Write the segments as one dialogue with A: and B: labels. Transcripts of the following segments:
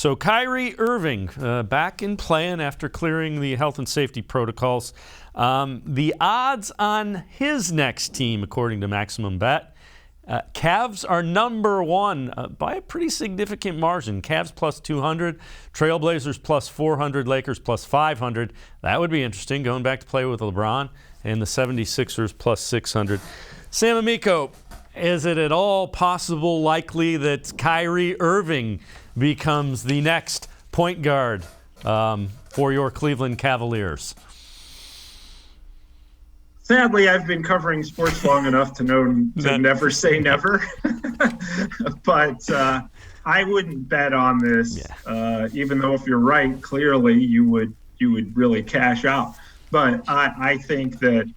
A: So Kyrie Irving back in playing after clearing the health and safety protocols. The odds on his next team, according to Maximum Bet, Cavs are number one by a pretty significant margin. Cavs plus 200, Trailblazers plus 400, Lakers plus 500. That would be interesting, going back to play with LeBron, and the 76ers plus 600. Sam Amico, is it at all possible, likely that Kyrie Irving becomes the next point guard for your Cleveland Cavaliers?
B: Sadly, I've been covering sports long enough to know to never say never. But I wouldn't bet on this, even though if you're right, clearly you would really cash out. But I think that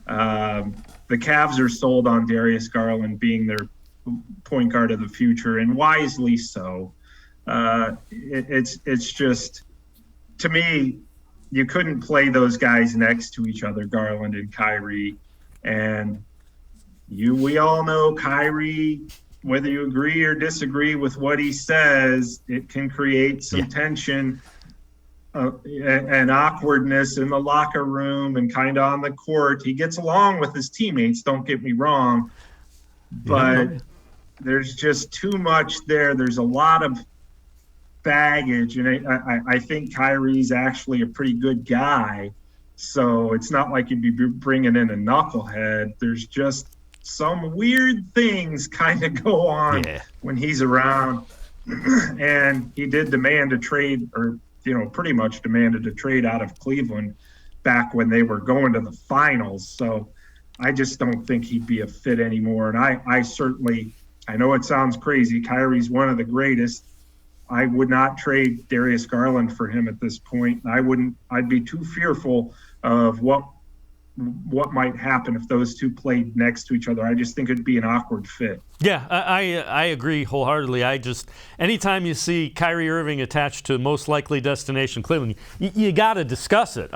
B: the Cavs are sold on Darius Garland being their point guard of the future, and wisely so. It's just, to me, you couldn't play those guys next to each other, Garland and Kyrie. And we all know Kyrie, whether you agree or disagree with what he says, it can create some tension and awkwardness in the locker room and kind of on the court. He gets along with his teammates, don't get me wrong, but there's just too much there. There's a lot of baggage, and I think Kyrie's actually a pretty good guy, so it's not like you'd be bringing in a knucklehead. There's just some weird things kind of go on when he's around, and he did demand a trade, or pretty much demanded a trade out of Cleveland back when they were going to the finals. So I just don't think he'd be a fit anymore. And I know it sounds crazy, Kyrie's one of the greatest. I would not trade Darius Garland for him at this point. I'd be too fearful of what might happen if those two played next to each other. I just think it'd be an awkward fit.
A: Yeah, I agree wholeheartedly. Anytime you see Kyrie Irving attached to most likely destination Cleveland, you got to discuss it.